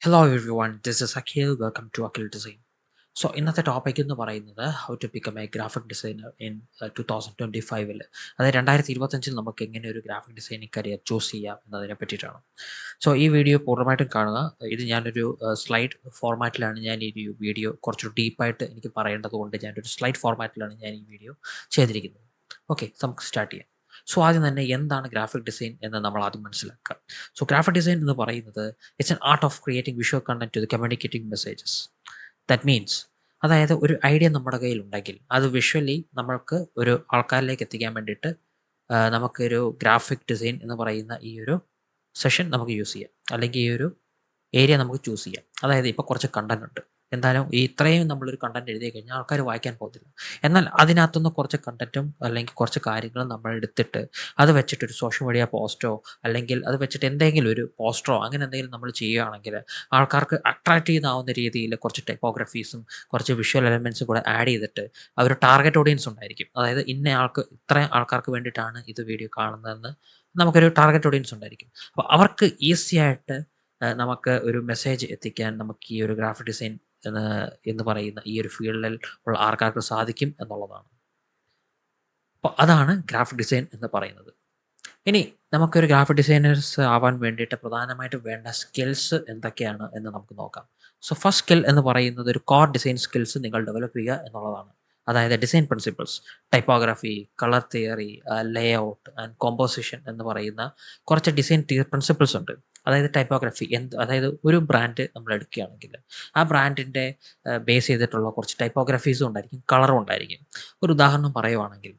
Hello everyone, this is Akhil. Welcome to Akhil Design. So ഇന്നത്തെ topic എന്ന് പറയുന്നത് how to become a graphic designer in 2025. അതായത് 2025 നമുക്ക് എങ്ങനെ ഒരു ഗ്രാഫിക് ഡിസൈനിങ് കരിയർ ചൂസ് ചെയ്യാം എന്നതിനെ പറ്റിയിട്ടാണ്. സോ ഈ വീഡിയോ പൂർണ്ണമായിട്ടും കാണുക. ഇത് ഞാനൊരു സ്ലൈഡ് ഫോർമാറ്റിലാണ് ഞാൻ ഈ വീഡിയോ കുറച്ച് ഡീപ്പായിട്ട് എനിക്ക് പറയേണ്ടത് കൊണ്ട് ഞാനൊരു സ്ലൈഡ് ഫോർമാറ്റിലാണ് ഞാൻ ഈ വീഡിയോ ചെയ്തിരിക്കുന്നത്. ഓക്കെ, നമുക്ക് സ്റ്റാർട്ട് ചെയ്യാം. സോ ആദ്യം തന്നെ എന്താണ് ഗ്രാഫിക് ഡിസൈൻ എന്ന് നമ്മൾ ആദ്യം മനസ്സിലാക്കുക. സോ ഗ്രാഫിക് ഡിസൈൻ എന്ന് പറയുന്നത് it's an art of creating visual content to communicating messages. That means, അതായത് ഒരു ഐഡിയ നമ്മുടെ കയ്യിലുണ്ടെങ്കിൽ അത് വിഷ്വലി നമ്മൾക്ക് ഒരു ആൾക്കാരിലേക്ക് എത്തിക്കാൻ വേണ്ടിയിട്ട് നമുക്കൊരു ഗ്രാഫിക് ഡിസൈൻ എന്ന് പറയുന്ന ഈ ഒരു സെഷൻ നമുക്ക് യൂസ് ചെയ്യാം, അല്ലെങ്കിൽ ഈ ഒരു ഏരിയ നമുക്ക് ചൂസ് ചെയ്യാം. അതായത് ഇപ്പോൾ കുറച്ച് കണ്ടന്റ് ഉണ്ട്, എന്തായാലും ഈ ഇത്രയും നമ്മളൊരു കണ്ടന്റ് എഴുതി കഴിഞ്ഞാൽ ആൾക്കാർ വായിക്കാൻ പോകത്തില്ല. എന്നാൽ അതിനകത്തുനിന്ന് കുറച്ച് കണ്ടന്റും അല്ലെങ്കിൽ കുറച്ച് കാര്യങ്ങളും നമ്മൾ എടുത്തിട്ട് അത് വെച്ചിട്ട് ഒരു സോഷ്യൽ മീഡിയ പോസ്റ്റോ അല്ലെങ്കിൽ അത് വെച്ചിട്ട് എന്തെങ്കിലും ഒരു പോസ്റ്ററോ അങ്ങനെ എന്തെങ്കിലും നമ്മൾ ചെയ്യുകയാണെങ്കിൽ ആൾക്കാർക്ക് അട്രാക്ട് ചെയ്യുന്നാവുന്ന രീതിയിൽ കുറച്ച് ടൈപ്പോഗ്രഫീസും കുറച്ച് വിഷ്വൽ എലമെൻസും കൂടെ ആഡ് ചെയ്തിട്ട് ഒരു ടാർഗറ്റ് ഓഡിയൻസ് ഉണ്ടായിരിക്കും. അതായത് ഇന്ന ആൾക്ക് ഇത്രയും ആൾക്കാർക്ക് വേണ്ടിയിട്ടാണ് ഇത് വീഡിയോ കാണുന്നതെന്ന് നമുക്കൊരു ടാർഗറ്റ് ഓഡിയൻസ് ഉണ്ടായിരിക്കും. അപ്പോൾ അവർക്ക് ഈസി ആയിട്ട് നമുക്ക് ഒരു മെസ്സേജ് എത്തിക്കാൻ നമുക്ക് ഈ ഒരു ഗ്രാഫിക് ഡിസൈൻ എന്ന് പറയുന്ന ഈ ഒരു ഫീൽഡിൽ ഉള്ള ആൾക്കാർക്ക് സാധിക്കും എന്നുള്ളതാണ്. അപ്പോൾ അതാണ് ഗ്രാഫിക് ഡിസൈൻ എന്ന് പറയുന്നത്. ഇനി നമുക്കൊരു ഗ്രാഫിക് ഡിസൈനേഴ്സ് ആവാൻ വേണ്ടിയിട്ട് പ്രധാനമായിട്ടും വേണ്ട സ്കിൽസ് എന്തൊക്കെയാണ് എന്ന് നമുക്ക് നോക്കാം. സോ ഫസ്റ്റ് സ്കിൽ എന്ന് പറയുന്നത് ഒരു കോർ ഡിസൈൻ സ്കിൽസ് നിങ്ങൾ ഡെവലപ്പ് ചെയ്യുക എന്നുള്ളതാണ്. അതായത് design principles, typography, colour theory, Leh out and composition എന്ന് പറയുന്ന കുറച്ച് ഡിസൈൻ പ്രിൻസിപ്പിൾസ് ഉണ്ട്. അതായത് ടൈപ്പോഗ്രഫി അതായത് ഒരു ബ്രാൻഡ് നമ്മൾ എടുക്കുകയാണെങ്കിൽ ആ ബ്രാൻഡിൻ്റെ ബേസ് ചെയ്തിട്ടുള്ള കുറച്ച് ടൈപ്പോഗ്രഫീസും ഉണ്ടായിരിക്കും, കളറും ഉണ്ടായിരിക്കും. ഒരു ഉദാഹരണം പറയുവാണെങ്കിൽ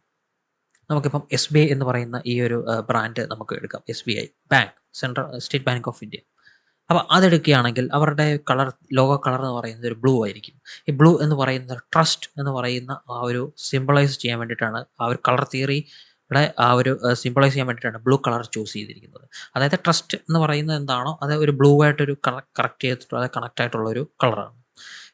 നമുക്കിപ്പം എസ് ബി ഐ എന്ന് പറയുന്ന ഈ ഒരു ബ്രാൻഡ് നമുക്ക് എടുക്കാം. S B I bank, central state bank of India. അപ്പോൾ അതെടുക്കുകയാണെങ്കിൽ അവരുടെ ലോഗോ കളർ എന്ന് പറയുന്നത് ഒരു ബ്ലൂ ആയിരിക്കും. ഈ ബ്ലൂ എന്ന് പറയുന്നത് ട്രസ്റ്റ് എന്ന് പറയുന്ന ആ ഒരു സിംബലൈസ് ചെയ്യാൻ വേണ്ടിയിട്ടാണ്, ആ ഒരു കളർ തിയറിയുടെ ആ ഒരു സിംബലൈസ് ചെയ്യാൻ വേണ്ടിയിട്ടാണ് ബ്ലൂ കളർ ചൂസ് ചെയ്തിരിക്കുന്നത്. അതായത് ട്രസ്റ്റ് എന്ന് പറയുന്നത് എന്താണോ അത് ഒരു ബ്ലൂ ആയിട്ടൊരു കറക്റ്റ് ചെയ്തിട്ടുള്ള കണക്റ്റ് ആയിട്ടുള്ള ഒരു കളറാണ്.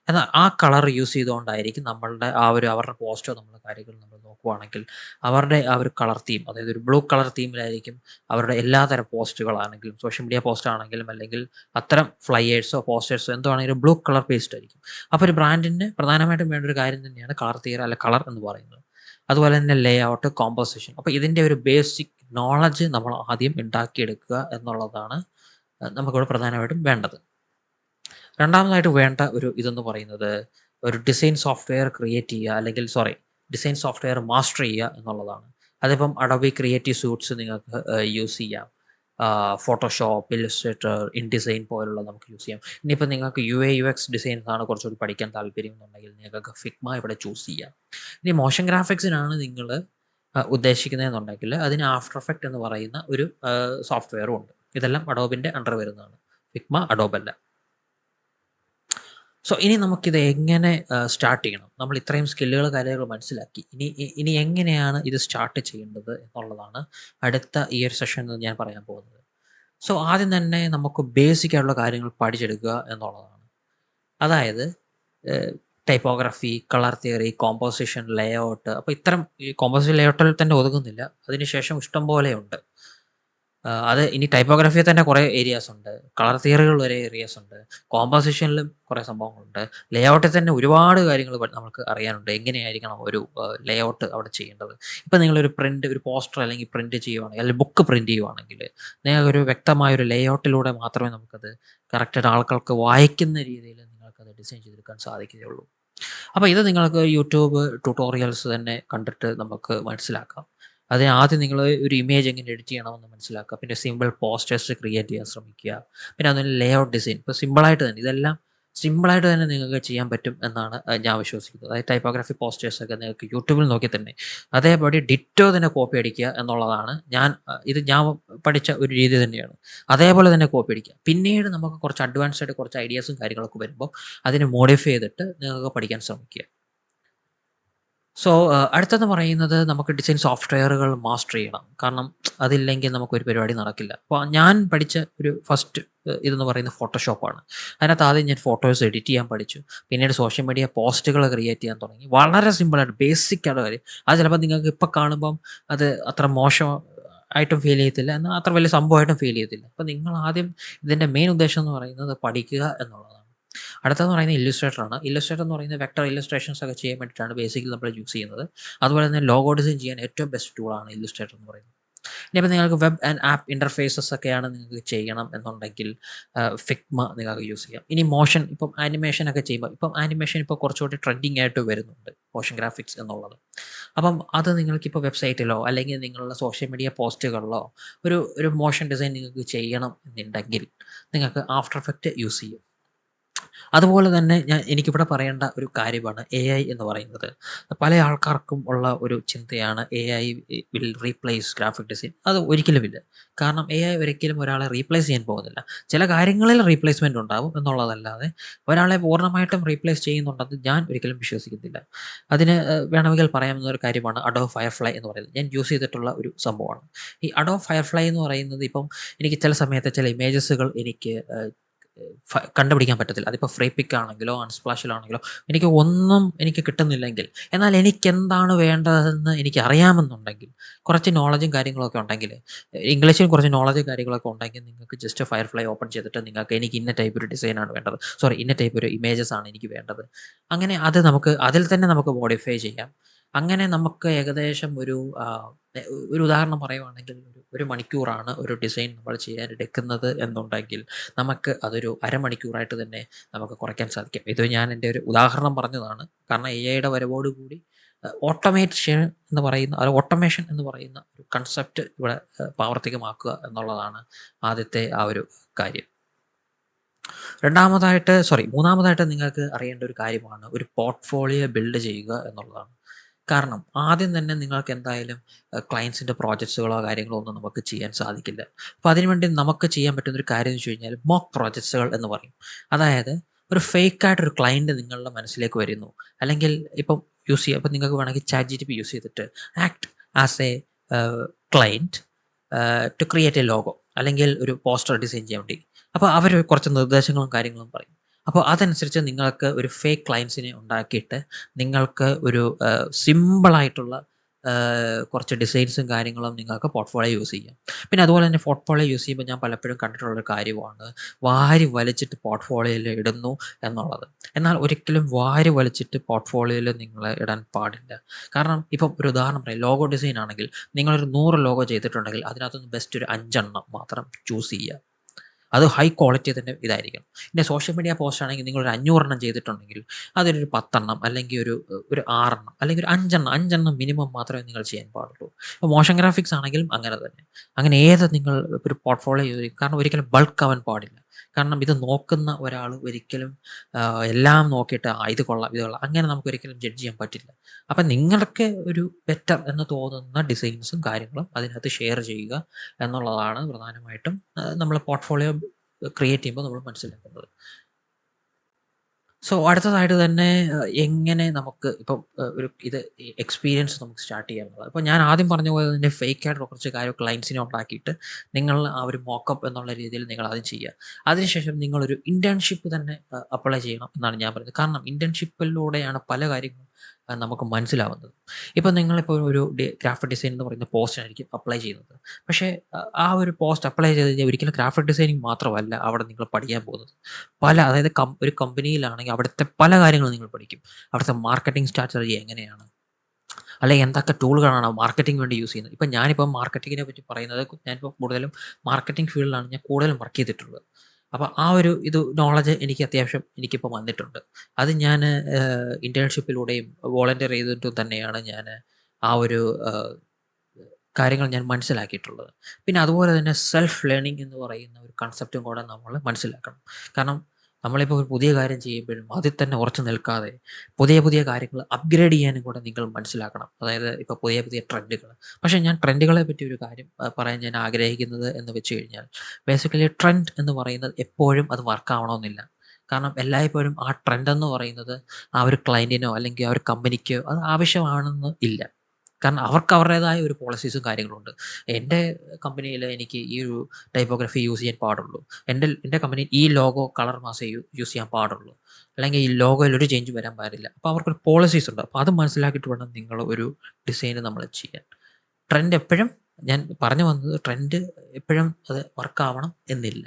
എന്നാൽ ആ കളർ യൂസ് ചെയ്തുകൊണ്ടായിരിക്കും നമ്മളുടെ ആ ഒരു അവരുടെ പോസ്റ്റോ നമ്മളുടെ കാര്യങ്ങൾ നമ്മൾ നോക്കുവാണെങ്കിൽ അവരുടെ ആ ഒരു കളർ തീം, അതായത് ഒരു ബ്ലൂ കളർ തീമിലായിരിക്കും അവരുടെ എല്ലാതരം പോസ്റ്റുകളാണെങ്കിലും സോഷ്യൽ മീഡിയ പോസ്റ്റ് ആണെങ്കിലും അല്ലെങ്കിൽ അത്തരം ഫ്ലയേഴ്സോ പോസ്റ്റേഴ്സോ എന്തോ ആണെങ്കിലും ബ്ലൂ കളർ പേസ്റ്റ് ആയിരിക്കും. അപ്പോൾ ഒരു ബ്രാൻഡിന് പ്രധാനമായിട്ടും വേണ്ട ഒരു കാര്യം തന്നെയാണ് കളർ തിയറി അല്ലെ കളർ എന്ന് പറയുന്നത്. അതുപോലെ തന്നെ ലേ ഔട്ട്, കോമ്പോസിഷൻ. അപ്പോൾ ഇതിൻ്റെ ഒരു ബേസിക് നോളജ് നമ്മൾ ആദ്യം ഉണ്ടാക്കിയെടുക്കുക എന്നുള്ളതാണ് നമുക്കിവിടെ പ്രധാനമായിട്ടും വേണ്ടത്. രണ്ടാമതായിട്ട് വേണ്ട ഒരു ഇതെന്ന് പറയുന്നത് ഒരു ഡിസൈൻ സോഫ്റ്റ്വെയർ ക്രിയേറ്റ് ചെയ്യുക, അല്ലെങ്കിൽ ഡിസൈൻ സോഫ്റ്റ്വെയർ മാസ്റ്റർ ചെയ്യുക എന്നുള്ളതാണ്. അതിപ്പം അഡോബി ക്രിയേറ്റീവ് സ്യൂട്ട്സ് നിങ്ങൾക്ക് യൂസ് ചെയ്യാം, ഫോട്ടോഷോപ്പ്, ഇല്ലസ്ട്രേറ്റർ, ഇൻഡിസൈൻ പോലുള്ള നമുക്ക് യൂസ് ചെയ്യാം. ഇനിയിപ്പോൾ നിങ്ങൾക്ക് UX ഡിസൈൻസ് ആണ് കുറച്ചുകൂടി പഠിക്കാൻ താല്പര്യം എന്നുണ്ടെങ്കിൽ നിങ്ങൾക്ക് ഫിഗ്മ ഇവിടെ ചൂസ് ചെയ്യാം. ഇനി മോഷൻ ഗ്രാഫിക്സിനാണ് നിങ്ങൾ ഉദ്ദേശിക്കുന്നതെന്നുണ്ടെങ്കിൽ അതിന് ആഫ്റ്റർ എഫക്റ്റ് എന്ന് പറയുന്ന ഒരു സോഫ്റ്റ്വെയറും ഉണ്ട്. ഇതെല്ലാം അഡോബിൻ്റെ അണ്ടർ വരുന്നതാണ്, ഫിഗ്മ അഡോബല്ല. സോ ഇനി നമുക്കിത് എങ്ങനെ സ്റ്റാർട്ട് ചെയ്യണം? നമ്മൾ ഇത്രയും സ്കില്ലുകൾ കാര്യങ്ങൾ മനസ്സിലാക്കി. ഇനി എങ്ങനെയാണ് ഇത് സ്റ്റാർട്ട് ചെയ്യേണ്ടത് എന്നുള്ളതാണ് അടുത്ത ഈ ഒരു സെഷനിൽ ഞാൻ പറയാൻ പോകുന്നത്. സോ ആദ്യം തന്നെ നമുക്ക് ബേസിക് ആയിട്ടുള്ള കാര്യങ്ങൾ പഠിച്ചെടുക്കുക എന്നുള്ളതാണ്. അതായത് ടൈപ്പോഗ്രഫി, കളർ തിയറി, കോമ്പോസിഷൻ, ലേ ഔട്ട്. അപ്പോൾ ഇത്തരം ഈ കോമ്പോസിഷൻ ലേ ഔട്ടിൽ തന്നെ ഒതുങ്ങുന്നില്ല, അതിനുശേഷം ഇഷ്ടം പോലെയുണ്ട്. അത് ഇനി ടൈപ്പോഗ്രഫിയിൽ തന്നെ കുറേ ഏരിയാസ് ഉണ്ട്, കളർ തിയറികൾ വരെ ഏരിയാസ് ഉണ്ട്, കോമ്പോസിഷനിലും കുറേ സംഭവങ്ങളുണ്ട്, ലേ ഔട്ടിൽ തന്നെ ഒരുപാട് കാര്യങ്ങൾ നമുക്ക് അറിയാനുണ്ട്. എങ്ങനെയായിരിക്കണം ഒരു ലേ ഔട്ട് അവിടെ ചെയ്യേണ്ടത്. ഇപ്പം നിങ്ങളൊരു ഒരു പോസ്റ്റർ അല്ലെങ്കിൽ പ്രിന്റ് ചെയ്യുവാണെങ്കിൽ അല്ലെങ്കിൽ ബുക്ക് പ്രിന്റ് ചെയ്യുവാണെങ്കിൽ നിങ്ങൾക്കൊരു വ്യക്തമായൊരു ലേ ഔട്ടിലൂടെ മാത്രമേ നമുക്കത് കറക്റ്റായിട്ട് ആൾക്കാർക്ക് വായിക്കുന്ന രീതിയിൽ നിങ്ങൾക്കത് ഡിസൈൻ ചെയ്തെടുക്കാൻ സാധിക്കുകയുള്ളൂ. അപ്പോൾ ഇത് നിങ്ങൾക്ക് യൂട്യൂബ് ട്യൂട്ടോറിയൽസ് തന്നെ കണ്ടിട്ട് നമുക്ക് മനസ്സിലാക്കാം. അതിന് ആദ്യം നിങ്ങൾ ഒരു ഇമേജ് എങ്ങനെ എഡിറ്റ് ചെയ്യണമെന്ന് മനസ്സിലാക്കുക. പിന്നെ സിമ്പിൾ പോസ്റ്റേഴ്സ് ക്രിയേറ്റ് ചെയ്യാൻ ശ്രമിക്കുക. പിന്നെ അതിന് ലേ ഔട്ട് ഡിസൈൻ ഇപ്പോൾ സിമ്പിളായിട്ട് തന്നെ ഇതെല്ലാം സിമ്പിളായിട്ട് തന്നെ നിങ്ങൾക്ക് ചെയ്യാൻ പറ്റും എന്നാണ് ഞാൻ വിശ്വസിക്കുന്നത്. അതായത് ടൈപ്പോഗ്രഫി പോസ്റ്റേഴ്സൊക്കെ നിങ്ങൾക്ക് യൂട്യൂബിൽ നോക്കി തന്നെ അതേപടി ഡിറ്റോ തന്നെ കോപ്പി അടിക്കുക എന്നുള്ളതാണ് ഞാൻ പഠിച്ച ഒരു രീതി തന്നെയാണ്. അതേപോലെ തന്നെ കോപ്പി അടിക്കുക. പിന്നീട് നമുക്ക് കുറച്ച് അഡ്വാൻസ്ഡ് കുറച്ച് ഐഡിയാസും കാര്യങ്ങളൊക്കെ വരുമ്പോൾ അതിനെ മോഡിഫൈ ചെയ്തിട്ട് നിങ്ങൾക്ക് പഠിക്കാൻ ശ്രമിക്കുക. സോ അടുത്തെന്ന് പറയുന്നത് നമുക്ക് ഡിസൈൻ സോഫ്റ്റ്വെയറുകൾ മാസ്റ്റർ ചെയ്യണം. കാരണം അതില്ലെങ്കിൽ നമുക്കൊരു പരിപാടി നടക്കില്ല. അപ്പോൾ ഞാൻ പഠിച്ച ഒരു ഫസ്റ്റ് ഇതെന്ന് പറയുന്നത് ഫോട്ടോഷോപ്പാണ്. അതിനകത്ത് ആദ്യം ഞാൻ ഫോട്ടോസ് എഡിറ്റ് ചെയ്യാൻ പഠിച്ചു. പിന്നീട് സോഷ്യൽ മീഡിയ പോസ്റ്റുകൾ ക്രിയേറ്റ് ചെയ്യാൻ തുടങ്ങി. വളരെ സിമ്പിളായിട്ട് ബേസിക് ആയിട്ട് കാര്യം. അത് ചിലപ്പോൾ നിങ്ങൾക്ക് ഇപ്പോൾ കാണുമ്പം അത് അത്ര മോശം ആയിട്ടും ഫീൽ ചെയ്യത്തില്ല. എന്നാൽ അത്ര വലിയ സംഭവമായിട്ടും ഫീൽ ചെയ്യത്തില്ല. അപ്പോൾ നിങ്ങൾ ആദ്യം ഇതിൻ്റെ മെയിൻ ഉദ്ദേശം എന്ന് പറയുന്നത് പഠിക്കുക എന്നുള്ളതാണ്. അടുത്തതെന്ന് പറയുന്നത് ഇല്ലുസ്ട്രേറ്റർ ആണ്. ഇല്ലുസ്ട്രേറ്റർ എന്ന് പറയുന്നത് വെക്ടർ ഇല്ലുസ്ട്രേഷൻസ് ഒക്കെ ചെയ്യാൻ വേണ്ടിയിട്ടാണ് ബേസിക്കലി നമ്മൾ യൂസ് ചെയ്യുന്നത്. അതുപോലെ തന്നെ ലോഗോ ഡിസൈൻ ചെയ്യാൻ ഏറ്റവും ബെസ്റ്റ് ടൂളാണ് ഇല്ലുസ്ട്രേറ്റർ എന്ന് പറയുന്നത്. ഇനിയിപ്പോൾ നിങ്ങൾക്ക് വെബ് ആൻഡ് ആപ്പ് ഇൻ്റർഫേസസ് ഒക്കെയാണ് നിങ്ങൾക്ക് ചെയ്യണം എന്നുണ്ടെങ്കിൽ ഫിഗ്മ നിങ്ങൾക്ക് യൂസ് ചെയ്യാം. ഇനി മോഷൻ ഇപ്പം ആനിമേഷൻ ഒക്കെ ചെയ്യുമ്പോൾ ആനിമേഷൻ ഇപ്പോൾ കുറച്ചുകൂടി ട്രെൻഡിങ് ആയിട്ട് വരുന്നുണ്ട് മോഷൻ ഗ്രാഫിക്സ് എന്നുള്ളത്. അപ്പം അത് നിങ്ങൾക്കിപ്പോൾ വെബ്സൈറ്റിലോ അല്ലെങ്കിൽ നിങ്ങളുടെ സോഷ്യൽ മീഡിയ പോസ്റ്റുകളിലോ ഒരു മോഷൻ ഡിസൈൻ നിങ്ങൾക്ക് ചെയ്യണം എന്നുണ്ടെങ്കിൽ നിങ്ങൾക്ക് ആഫ്റ്റർ എഫക്റ്റ് യൂസ് ചെയ്യും. അതുപോലെ തന്നെ എനിക്കിവിടെ പറയേണ്ട ഒരു കാര്യമാണ് AI എന്ന് പറയുന്നത്. പല ആൾക്കാർക്കും ഉള്ള ഒരു ചിന്തയാണ് AI will replace graphic design. അത് ഒരിക്കലുമില്ല. കാരണം AI ഒരിക്കലും ഒരാളെ റീപ്ലേസ് ചെയ്യാൻ പോകുന്നില്ല. ചില കാര്യങ്ങളിൽ റീപ്ലേസ്മെന്റ് ഉണ്ടാവും എന്നുള്ളതല്ലാതെ ഒരാളെ പൂർണ്ണമായിട്ടും റീപ്ലേസ് ചെയ്യുന്നുണ്ടെന്ന് ഞാൻ ഒരിക്കലും വിശ്വസിക്കുന്നില്ല. അതിന് വേണമെങ്കിൽ പറയാവുന്ന ഒരു കാര്യമാണ് അഡോബ് ഫയർഫ്ലൈ എന്ന് പറയുന്നത്. ഞാൻ യൂസ് ചെയ്തിട്ടുള്ള ഒരു സംഭവമാണ്. ഈ അഡോബ് ഫയർഫ്ലൈ എന്ന് പറയുന്നത് ഇപ്പം എനിക്ക് ചില സമയത്ത് ചില ഇമേജസുകൾ എനിക്ക് കണ്ടുപിടിക്കാൻ പറ്റത്തില്ല. അതിപ്പോൾ ഫ്രീ പിക്ക് ആണെങ്കിലോ അൺസ്പ്ലാഷിലാണെങ്കിലോ എനിക്ക് കിട്ടുന്നില്ലെങ്കിൽ, എന്നാൽ എനിക്കെന്താണ് വേണ്ടതെന്ന് എനിക്കറിയാമെന്നുണ്ടെങ്കിൽ, കുറച്ച് നോളജും കാര്യങ്ങളൊക്കെ ഉണ്ടെങ്കിൽ, ഇംഗ്ലീഷിൽ കുറച്ച് നോളജും കാര്യങ്ങളൊക്കെ ഉണ്ടെങ്കിൽ നിങ്ങൾക്ക് ജസ്റ്റ് ഫയർഫ്ലൈ ഓപ്പൺ ചെയ്തിട്ട് നിങ്ങൾക്ക് എനിക്ക് ഇന്ന ടൈപ്പ് ഒരു ഡിസൈനാണ് വേണ്ടത്, ഇന്ന ടൈപ്പ് ഒരു ഇമേജസ് ആണ് എനിക്ക് വേണ്ടത്. അങ്ങനെ അത് അതിൽ തന്നെ നമുക്ക് മോഡിഫൈ ചെയ്യാം. അങ്ങനെ നമുക്ക് ഏകദേശം ഒരു ഉദാഹരണം പറയുവാണെങ്കിൽ ഒരു മണിക്കൂറാണ് ഒരു ഡിസൈൻ നമ്മൾ ചെയ്യാൻ എടുക്കുന്നത് എന്നുണ്ടെങ്കിൽ നമുക്ക് അതൊരു അരമണിക്കൂറായിട്ട് തന്നെ നമുക്ക് കുറയ്ക്കാൻ സാധിക്കും. ഇത് ഞാൻ എൻ്റെ ഒരു ഉദാഹരണം പറഞ്ഞതാണ്. കാരണം AI വരവോടുകൂടി ഓട്ടോമേഷൻ എന്ന് പറയുന്ന ഒരു കൺസെപ്റ്റ് ഇവിടെ പ്രാവർത്തികമാക്കുക എന്നുള്ളതാണ് ആദ്യത്തെ ആ ഒരു കാര്യം. മൂന്നാമതായിട്ട് നിങ്ങൾക്ക് അറിയേണ്ട ഒരു കാര്യമാണ് ഒരു പോർട്ട്ഫോളിയോ ബിൽഡ് ചെയ്യുക എന്നുള്ളതാണ്. കാരണം ആദ്യം തന്നെ നിങ്ങൾക്ക് എന്തായാലും ക്ലയൻസിൻ്റെ പ്രോജക്ട്സുകളോ കാര്യങ്ങളോ ഒന്നും നമുക്ക് ചെയ്യാൻ സാധിക്കില്ല. അപ്പോൾ അതിനുവേണ്ടി നമുക്ക് ചെയ്യാൻ പറ്റുന്ന ഒരു കാര്യം എന്ന് വെച്ച് കഴിഞ്ഞാൽ മോക്ക് പ്രോജക്ട്സുകൾ എന്ന് പറയും. അതായത് ഒരു ഫേക്കായിട്ടൊരു ക്ലയൻറ്റ് നിങ്ങളുടെ മനസ്സിലേക്ക് വരുന്നു, അല്ലെങ്കിൽ ഇപ്പം നിങ്ങൾക്ക് വേണമെങ്കിൽ ChatGPT യൂസ് ചെയ്തിട്ട് act as a client to create a logo അല്ലെങ്കിൽ ഒരു പോസ്റ്റർ ഡിസൈൻ ചെയ്യാൻ വേണ്ടി. അപ്പോൾ അവർ കുറച്ച് നിർദ്ദേശങ്ങളും കാര്യങ്ങളും പറയും. അപ്പോൾ അതനുസരിച്ച് നിങ്ങൾക്ക് ഒരു ഫേക്ക് ക്ലയൻസിനെ ഉണ്ടാക്കിയിട്ട് നിങ്ങൾക്ക് ഒരു സിമ്പിളായിട്ടുള്ള കുറച്ച് ഡിസൈൻസും കാര്യങ്ങളും നിങ്ങൾക്ക് പോർട്ട്ഫോളിയോ യൂസ് ചെയ്യാം. പിന്നെ അതുപോലെ തന്നെ പോർട്ട്ഫോളിയോ യൂസ് ചെയ്യുമ്പോൾ ഞാൻ പലപ്പോഴും കണ്ടിട്ടുള്ളൊരു കാര്യമാണ് വാരി വലിച്ചിട്ട് പോർട്ട്ഫോളിയോയിൽ ഇടുന്നു എന്നുള്ളത്. എന്നാൽ ഒരിക്കലും വാരി വലിച്ചിട്ട് പോർട്ട്ഫോളിയോയിൽ നിങ്ങൾ ഇടാൻ പാടില്ല. കാരണം ഇപ്പം ഒരു ഉദാഹരണം പറയാം, ലോഗോ ഡിസൈൻ ആണെങ്കിൽ നിങ്ങളൊരു 100 ലോഗോ ചെയ്തിട്ടുണ്ടെങ്കിൽ അതിനകത്തുനിന്ന് ബെസ്റ്റ് ഒരു 5 എണ്ണം മാത്രം ചൂസ് ചെയ്യുക. അത് ഹൈ ക്വാളിറ്റി തന്നെ ഇതായിരിക്കണം. പിന്നെ സോഷ്യൽ മീഡിയ പോസ്റ്റ് ആണെങ്കിൽ നിങ്ങളൊരു 500 എണ്ണം ചെയ്തിട്ടുണ്ടെങ്കിൽ അതിലൊരു 10 എണ്ണം അല്ലെങ്കിൽ ഒരു 6 എണ്ണം അല്ലെങ്കിൽ ഒരു 5 എണ്ണം മിനിമം മാത്രമേ നിങ്ങൾ ചെയ്യാൻ പാടുള്ളൂ. ഇപ്പോൾ മോഷൻ ഗ്രാഫിക്സ് ആണെങ്കിലും അങ്ങനെ തന്നെ. അങ്ങനെ നിങ്ങൾ ഒരു പോർട്ട്ഫോളിയോ കാരണം ഒരിക്കലും ബൾക്ക് ആവാൻ പാടില്ല. കാരണം ഇത് നോക്കുന്ന ഒരാൾ ഒരിക്കലും എല്ലാം നോക്കിയിട്ട് ഇത് കൊള്ളാം അങ്ങനെ നമുക്ക് ഒരിക്കലും ജഡ്ജ് ചെയ്യാൻ പറ്റില്ല. അപ്പം നിങ്ങൾക്ക് ഒരു ബെറ്റർ എന്ന് തോന്നുന്ന ഡിസൈൻസും കാര്യങ്ങളും അതിനകത്ത് ഷെയർ ചെയ്യുക എന്നുള്ളതാണ് പ്രധാനമായിട്ടും നമ്മൾ പോർട്ട്ഫോളിയോ ക്രിയേറ്റ് ചെയ്യുമ്പോൾ നമ്മൾ മനസ്സിലാക്കുന്നത്. സോ അടുത്തതായിട്ട് തന്നെ എങ്ങനെ നമുക്ക് ഇപ്പം ഇത് എക്സ്പീരിയൻസ് നമുക്ക് സ്റ്റാർട്ട് ചെയ്യാവുന്നത്. അപ്പോൾ ഞാൻ ആദ്യം പറഞ്ഞ പോലെ തന്നെ ഫേക്ക് ആയിട്ടുള്ള കുറച്ച് കാര്യം ക്ലയൻസിനെ ഉണ്ടാക്കിയിട്ട് നിങ്ങൾ ആ ഒരു മോക്കപ്പ് എന്നുള്ള രീതിയിൽ നിങ്ങൾ ആദ്യം ചെയ്യുക. അതിനുശേഷം നിങ്ങളൊരു ഇൻറ്റേൺഷിപ്പ് തന്നെ അപ്ലൈ ചെയ്യണം എന്നാണ് ഞാൻ പറയുന്നത്. കാരണം ഇൻറ്റേൺഷിപ്പിലൂടെയാണ് പല കാര്യങ്ങളും നമുക്ക് മനസ്സിലാവുന്നത്. ഇപ്പം നിങ്ങളിപ്പോൾ ഒരു ഗ്രാഫിക് ഡിസൈൻ എന്ന് പറയുന്ന പോസ്റ്റായിരിക്കും അപ്ലൈ ചെയ്യുന്നത്. പക്ഷേ ആ ഒരു പോസ്റ്റ് അപ്ലൈ ചെയ്ത് കഴിഞ്ഞാൽ ഒരിക്കലും ഗ്രാഫിക് ഡിസൈനിങ് മാത്രമല്ല അവിടെ നിങ്ങൾ പഠിക്കാൻ പോകുന്നത്. അതായത് ഒരു കമ്പനിയിലാണെങ്കിൽ അവിടുത്തെ പല കാര്യങ്ങളും നിങ്ങൾ പഠിക്കും. അവിടുത്തെ മാർക്കറ്റിംഗ് സ്ട്രാറ്റജി എങ്ങനെയാണ്, അല്ലെങ്കിൽ എന്തൊക്കെ ടൂളുകളാണ് മാർക്കറ്റിംഗ് വേണ്ടി യൂസ് ചെയ്യുന്നത്. ഇപ്പം ഞാനിപ്പം മാർക്കറ്റിങ്ങിനെ പറ്റി പറയുന്നത്, ഞാനിപ്പോൾ കൂടുതലും മാർക്കറ്റിംഗ് ഫീൽഡിലാണ് ഞാൻ കൂടുതലും വർക്ക് ചെയ്തിട്ടുള്ളത്. അപ്പോൾ ആ ഒരു നോളജ് എനിക്കിപ്പോൾ വന്നിട്ടുണ്ട്. അത് ഞാൻ ഇൻറ്റേൺഷിപ്പിലൂടെയും വോളണ്ടിയർ ചെയ്തിട്ടും തന്നെയാണ് ഞാൻ ആ ഒരു കാര്യങ്ങൾ ഞാൻ മനസ്സിലാക്കിയിട്ടുള്ളത്. പിന്നെ അതുപോലെ തന്നെ സെൽഫ് ലേണിംഗ് എന്ന് പറയുന്ന ഒരു കൺസെപ്റ്റും കൂടെ നമ്മൾ മനസ്സിലാക്കണം. കാരണം നമ്മളിപ്പോൾ ഒരു പുതിയ കാര്യം ചെയ്യുമ്പോഴും അതിൽ തന്നെ ഉറച്ചു നിൽക്കാതെ പുതിയ പുതിയ കാര്യങ്ങൾ അപ്ഗ്രേഡ് ചെയ്യാനും കൂടെ നിങ്ങൾ മനസ്സിലാക്കണം. അതായത് ഇപ്പോൾ പുതിയ ട്രെൻഡുകൾ. പക്ഷേ ഞാൻ ട്രെൻഡുകളെ പറ്റി ഒരു കാര്യം പറയാൻ ഞാൻ ആഗ്രഹിക്കുന്നത് എന്ന് വെച്ച് കഴിഞ്ഞാൽ, ബേസിക്കലി ട്രെൻഡ് എന്ന് പറയുന്നത് എപ്പോഴും അത് വർക്ക് ആവണമെന്നില്ല. കാരണം എല്ലായ്പ്പോഴും ആ ട്രെൻഡ് എന്ന് പറയുന്നത് ആ ഒരു ക്ലയൻറ്റിനോ അല്ലെങ്കിൽ ആ ഒരു കമ്പനിക്കോ അത് ആവശ്യമാണെന്ന് ഇല്ല. കാരണം അവർക്ക് അവരുടേതായ ഒരു പോളിസീസും കാര്യങ്ങളുണ്ട്. എൻ്റെ കമ്പനിയിൽ എനിക്ക് ഈ ഒരു ടൈപ്പോഗ്രഫി യൂസ് ചെയ്യാൻ പാടുള്ളൂ. എൻ്റെ കമ്പനി ഈ ലോഗോ കളർ മാസേ യൂസ് ചെയ്യാൻ പാടുള്ളൂ. അല്ലെങ്കിൽ ഈ ലോഗോയിൽ ഒരു ചേഞ്ചും വരാൻ പാടില്ല. അപ്പോൾ അവർക്കൊരു പോളിസീസ് ഉണ്ട്. അപ്പോൾ അത് മനസ്സിലാക്കിയിട്ട് വേണം നിങ്ങൾ ഒരു ഡിസൈൻ നമ്മൾ ചെയ്യാൻ. ട്രെൻഡ് എപ്പോഴും ഞാൻ പറഞ്ഞു വന്നത് ട്രെൻഡ് എപ്പോഴും അത് വർക്കാവണം എന്നില്ല.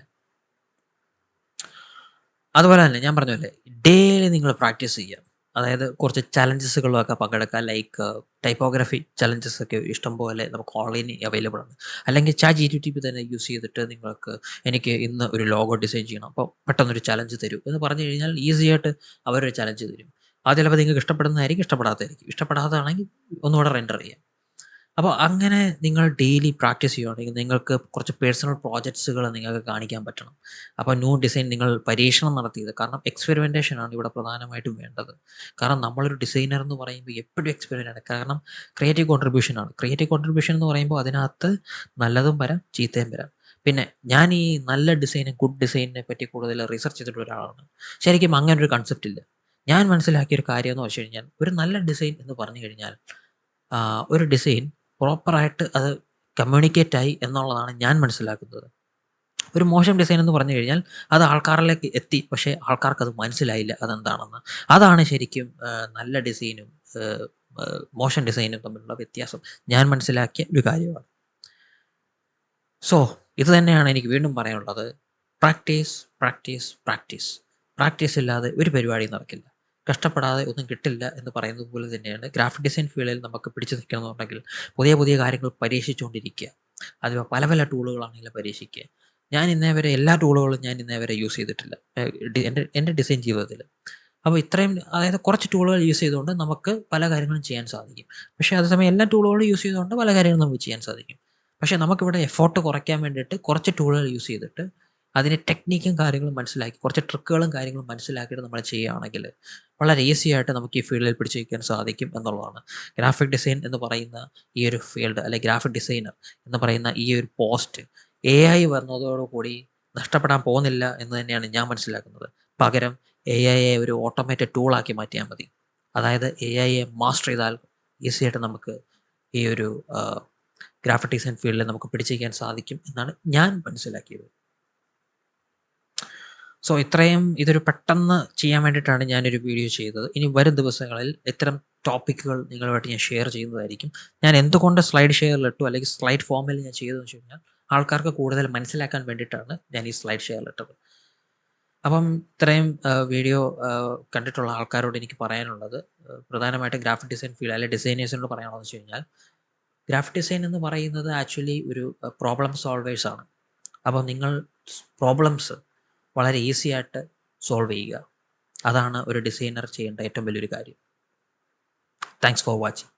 അതുപോലെ തന്നെ ഞാൻ പറഞ്ഞ പോലെ ഡെയിലി നിങ്ങൾ പ്രാക്ടീസ് ചെയ്യുക. അതായത് കുറച്ച് ചലഞ്ചസുകളിലൊക്കെ പങ്കെടുക്കുക. ലൈക്ക് ടൈപ്പോഗ്രഫി ചലഞ്ചസ് ഒക്കെ ഇഷ്ടംപോലെ നമുക്ക് ഓൺലൈനിൽ അവൈലബിൾ ആണ്. അല്ലെങ്കിൽ ChatGPT തന്നെ യൂസ് ചെയ്തിട്ട് നിങ്ങൾക്ക് എനിക്ക് ഇന്ന് ഒരു ലോഗോ ഡിസൈൻ ചെയ്യണം. അപ്പോൾ പെട്ടെന്നൊരു ചലഞ്ച് തരൂ എന്ന് പറഞ്ഞു കഴിഞ്ഞാൽ ഈസി ആയിട്ട് അവരൊരു ചലഞ്ച് തരും. അത് ചിലപ്പോൾ നിങ്ങൾക്ക് ഇഷ്ടപ്പെടുന്നതായിരിക്കും, ഇഷ്ടപ്പെടാത്തതായിരിക്കും. ഇഷ്ടപ്പെടാത്തതാണെങ്കിൽ ഒന്നുകൂടെ റെൻഡർ ചെയ്യാം. അപ്പോൾ അങ്ങനെ നിങ്ങൾ ഡെയിലി പ്രാക്ടീസ് ചെയ്യുകയാണെങ്കിൽ നിങ്ങൾക്ക് കുറച്ച് പേഴ്സണൽ പ്രോജക്ട്സുകൾ നിങ്ങൾക്ക് കാണിക്കാൻ പറ്റണം. അപ്പോൾ ന്യൂ ഡിസൈൻ നിങ്ങൾ പരീക്ഷണം നടത്തിയത്, കാരണം എക്സ്പെരിമെൻറ്റേഷൻ ആണ് ഇവിടെ പ്രധാനമായിട്ടും വേണ്ടത്. കാരണം നമ്മളൊരു ഡിസൈനർ എന്ന് പറയുമ്പോൾ എപ്പോഴും എക്സ്പെരിമെൻ്റ് ആണ്. കാരണം ക്രിയേറ്റീവ് കോൺട്രിബ്യൂഷൻ ആണ്. ക്രിയേറ്റീവ് കോൺട്രിബ്യൂഷൻ എന്ന് പറയുമ്പോൾ അതിനകത്ത് നല്ലതും വരാം, ചീത്തയും വരാം. പിന്നെ ഞാൻ ഈ നല്ല ഡിസൈനും ഗുഡ് ഡിസൈനിനെ പറ്റി കൂടുതൽ റിസർച്ച് ചെയ്തിട്ടുള്ള ഒരാളാണ്. ശരിക്കും അങ്ങനെ ഒരു കൺസെപ്റ്റ് ഇല്ല. ഞാൻ മനസ്സിലാക്കിയ ഒരു കാര്യം എന്ന് വെച്ച് കഴിഞ്ഞാൽ, ഒരു നല്ല ഡിസൈൻ എന്ന് പറഞ്ഞു കഴിഞ്ഞാൽ ഒരു ഡിസൈൻ പ്രോപ്പറായിട്ട് അത് കമ്മ്യൂണിക്കേറ്റ് ആയി എന്നുള്ളതാണ് ഞാൻ മനസ്സിലാക്കുന്നത്. ഒരു മോശം ഡിസൈൻ എന്ന് പറഞ്ഞു കഴിഞ്ഞാൽ അത് ആൾക്കാരിലേക്ക് എത്തി, പക്ഷേ ആൾക്കാർക്കത് മനസ്സിലായില്ല അതെന്താണെന്ന്. അതാണ് ശരിക്കും നല്ല ഡിസൈനും മോശം ഡിസൈനും തമ്മിലുള്ള വ്യത്യാസം ഞാൻ മനസ്സിലാക്കിയ ഒരു കാര്യമാണ്. സോ ഇത് തന്നെയാണ് എനിക്ക് വീണ്ടും പറയാനുള്ളത്. Practice, practice, practice. പ്രാക്ടീസ് ഇല്ലാതെ ഒരു പരിപാടിയും നടക്കില്ല. കഷ്ടപ്പെടാതെ ഒന്നും കിട്ടില്ല എന്ന് പറയുന്നത് പോലെ തന്നെയാണ് ഗ്രാഫിക് ഡിസൈൻ ഫീൽഡിൽ നമുക്ക് പിടിച്ചു നിൽക്കണമെന്നുണ്ടെങ്കിൽ പുതിയ പുതിയ കാര്യങ്ങൾ പരീക്ഷിച്ചുകൊണ്ടിരിക്കുക. അത് പല പല ടൂളുകളാണെങ്കിലും പരീക്ഷിക്കുക. ഞാൻ ഇന്നേ വരെ എല്ലാ ടൂളുകളും ഞാൻ ഇന്നേ വരെ യൂസ് ചെയ്തിട്ടില്ല എൻ്റെ ഡിസൈൻ ജീവിതത്തിൽ. അപ്പോൾ ഇത്രയും, അതായത് കുറച്ച് ടൂളുകൾ യൂസ് ചെയ്തുകൊണ്ട് നമുക്ക് പല കാര്യങ്ങളും ചെയ്യാൻ സാധിക്കും. പക്ഷേ അതേസമയം എല്ലാ ടൂളുകളും യൂസ് ചെയ്തുകൊണ്ട് പല കാര്യങ്ങളും നമുക്ക് ചെയ്യാൻ സാധിക്കും. പക്ഷേ നമുക്കിവിടെ എഫോർട്ട് കുറയ്ക്കാൻ വേണ്ടിയിട്ട് കുറച്ച് ടൂളുകൾ യൂസ് ചെയ്തിട്ട് അതിൻ്റെ ടെക്നിക്കും കാര്യങ്ങളും മനസ്സിലാക്കി, കുറച്ച് ട്രിക്കുകളും കാര്യങ്ങളും മനസ്സിലാക്കിയിട്ട് നമ്മൾ ചെയ്യുകയാണെങ്കിൽ വളരെ ഈസി ആയിട്ട് നമുക്ക് ഈ ഫീൽഡിൽ പിടിച്ചു നിൽക്കാൻ സാധിക്കും എന്നുള്ളതാണ്. ഗ്രാഫിക് ഡിസൈൻ എന്ന് പറയുന്ന ഈ ഒരു ഫീൽഡ്, അല്ലെങ്കിൽ ഗ്രാഫിക് ഡിസൈനർ എന്ന് പറയുന്ന ഈ ഒരു പോസ്റ്റ് AI വന്നതോടുകൂടി നഷ്ടപ്പെടാൻ പോകുന്നില്ല എന്ന് തന്നെയാണ് ഞാൻ മനസ്സിലാക്കുന്നത്. പകരം AIയെ ഒരു ഓട്ടോമേറ്റഡ് ടൂളാക്കി മാറ്റിയാൽ മതി. അതായത് AIയെ മാസ്റ്റർ ചെയ്താൽ ഈസി ആയിട്ട് നമുക്ക് ഈ ഒരു ഗ്രാഫിക് ഡിസൈൻ ഫീൽഡിൽ നമുക്ക് പിടിച്ചിരിക്കാൻ സാധിക്കും എന്നാണ് ഞാൻ മനസ്സിലാക്കിയത്. സോ ഇത്രയും ഇതൊരു പെട്ടെന്ന് ചെയ്യാൻ വേണ്ടിയിട്ടാണ് ഞാനൊരു വീഡിയോ ചെയ്തത്. ഇനി വരും ദിവസങ്ങളിൽ ഇത്തരം ടോപ്പിക്കുകൾ നിങ്ങളുമായിട്ട് ഞാൻ ഷെയർ ചെയ്യുന്നതായിരിക്കും. ഞാൻ എന്തുകൊണ്ട് സ്ലൈഡ് ഷെയറിലിട്ടു, അല്ലെങ്കിൽ സ്ലൈഡ് ഫോമിൽ ഞാൻ ചെയ്തതെന്ന് വെച്ച് കഴിഞ്ഞാൽ ആൾക്കാർക്ക് കൂടുതൽ മനസ്സിലാക്കാൻ വേണ്ടിയിട്ടാണ് ഞാൻ ഈ സ്ലൈഡ് ഷെയറിലിട്ടത്. അപ്പം ഇത്രയും വീഡിയോ കണ്ടിട്ടുള്ള ആൾക്കാരോട് എനിക്ക് പറയാനുള്ളത്, പ്രധാനമായിട്ടും ഗ്രാഫിക് ഡിസൈൻ ഫീൽഡ് അല്ലെങ്കിൽ ഡിസൈനേഴ്സിനോട് പറയാനുള്ളതെന്ന് വെച്ച് കഴിഞ്ഞാൽ, ഗ്രാഫിക് ഡിസൈൻ എന്ന് പറയുന്നത് ആക്ച്വലി ഒരു പ്രോബ്ലം സോൾവേഴ്സ് ആണ്. അപ്പോൾ നിങ്ങൾ പ്രോബ്ലംസ് വളരെ ഈസി ആയിട്ട് സോൾവ് ചെയ്യുക. അതാണ് ഒരു ഡിസൈനർ ചെയ്യേണ്ട ഏറ്റവും വലിയൊരു കാര്യം. Thanks for watching.